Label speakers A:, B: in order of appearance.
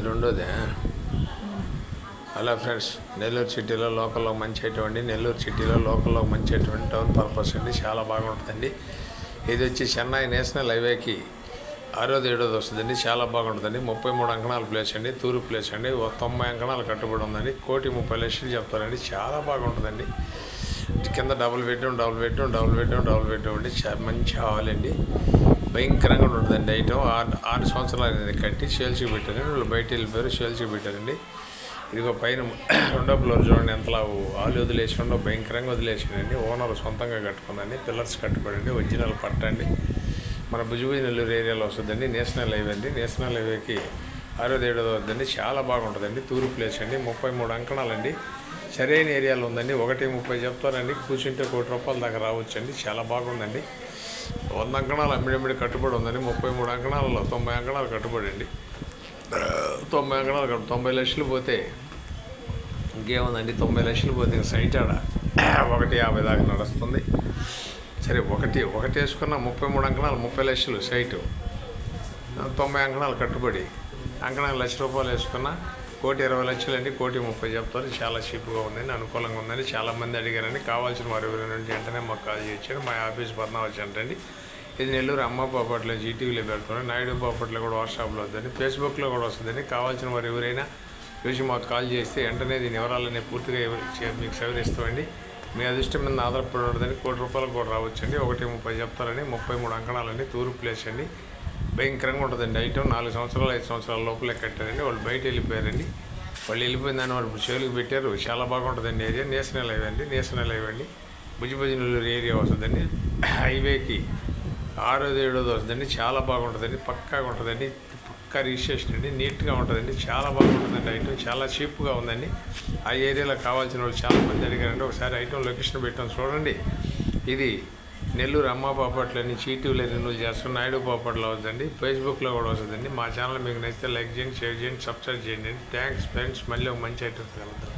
A: రెండోదే. Hello friends, Nellore సిటీలో లోకల్లో మంచిటువంటి town purpose అండి. చాలా బాగుంటుందండి. ఇది వచ్చి చెన్నై నేషనల్ హైవేకి 6వ 7వ వస్తుందండి. చాలా బాగుంటుందండి. 33 అంకణాల ప్లేస్ అండి. తూర్పు ప్లేస్ అండి. 90 అంకణాలు కట్టుబడి ఉందండి. 1,30,00,000 చెప్తారండి. చాలా బాగుంటుందండి. కింద డబుల్ బెడ్రూమ్ అండి. మంచి హాల్ అండి. భయంకరంగా ఉంటుందండి. ఐటమ్ 6 సంవత్సరాలు కట్టి సేల్స్కి పెట్టారండి. వాళ్ళు బయట వెళ్ళిపోయారు, సేల్స్కి పెట్టారండి. ఇదిగో పైన 2వ ఫ్లోర్ చూడండి, ఎంతలా ఆలు వదిలేసి భయంకరంగా వదిలేసాడండి. ఓనర్ సొంతంగా కట్టుకుందండి. పిల్లర్స్ కట్టుబడండి. ఒరిజినల్ పట్టండి. మన భుజబుజ నెల్లూరు ఏరియాలో వస్తుందండి. నేషనల్ హైవే అండి. నేషనల్ హైవేకి 6వ 7వ వద్దండి. చాలా బాగుంటుందండి. తూర్పు ప్లేస్ అండి. 33 అంకణాలండి. సరైన ఏరియాలో ఉందండి. 1.30 చెప్తారండి. కూర్చుంటే ₹1,00,000 దాకా రావచ్చండి. చాలా బాగుందండి. 100 అంకణాలు అమ్మిడి కట్టుబడి ఉందండి. 33 అంకణాలలో 90 అంకణాలు కట్టుబడి అండి. 90 అంకణాలు 90 లక్షలు పోతే ఇంకేముందండి. 90 లక్షలు పోతే సైట్ ఆడ 1.50 దాకా నడుస్తుంది. సరే, ఒకటి వేసుకున్న 33 అంకణాలు 30 లక్షలు సైటు, 90 అంకణాలు కట్టుబడి, అంకణాలు ₹1,00,000 వేసుకున్న ₹1,20,00,000 అండి. 1,30,000 చెప్తారు. చాలా చీప్గా ఉందండి. అనుకూలంగా ఉందండి. చాలామంది అడిగారండి. కావాల్సిన వారు ఎవరైనా వెంటనే మాకు కాల్ చేయొచ్చారు. మా ఆఫీస్ పద్మావతి సెంటర్ అండి. ఇది నెల్లూరు అమ్మ బాపట్లో జీటీవీలో పెడుతున్నాను. నాయుడు బాపట్లో కూడా వాట్సాప్లో వద్దండి, ఫేస్బుక్లో కూడా వస్తుందండి. కావాల్సిన వారు ఎవరైనా చూసి మాకు కాల్ చేస్తే వెంటనే దీని వివరాలన్నీ పూర్తిగా మీకు సవరిస్తామండి. మీ అదృష్టం మీద ఆధారపడి ఉండదని ₹1,00,000 కూడా రావచ్చండి. 1.30 చెప్తారని. 33 అంకణాలండి. తూర్పు ప్లేస్ అండి. భయంకరంగా ఉంటుందండి. ఐటమ్ 4 సంవత్సరాలు 5 సంవత్సరాల లోపలే కట్టారండి. వాళ్ళు బయట వెళ్ళిపోయారండి. వాళ్ళు వెళ్ళిపోయిందని వాళ్ళు సేలుకి పెట్టారు. చాలా బాగుంటుందండి ఏరియా. నేషనల్ హైవే అండి. భుజబుజ నెల్లూరు ఏరియా వస్తుందండి. హైవేకి 6వ 7వ వస్తుందండి. చాలా బాగుంటుందండి. పక్కాగా ఉంటుందండి. పక్కా రిజిస్ట్రేషన్ అండి. నీట్గా ఉంటుందండి. చాలా బాగుంటుందండి. ఐటమ్ చాలా చీప్గా ఉందండి. ఆ ఏరియాలో కావాల్సిన వాళ్ళు చాలామంది అడిగారండి. ఒకసారి ఐటమ్ లొకేషన్ పెట్టాం చూడండి. ఇది నెల్లూరు అమ్మ బాపట్లని చీటీవీలో రెన్యూల్ చేస్తాం. నాయుడు బాపట్లో వస్తుందండి. ఫేస్బుక్లో కూడా వస్తుందండి. మా ఛానల్ మీకు నచ్చితే లైక్ చేయండి, షేర్ చేయండి, సబ్స్క్రైబ్ చేయండి. Thanks friends. మళ్ళీ ఒక మంచి ఐటమ్ కలుద్దాం.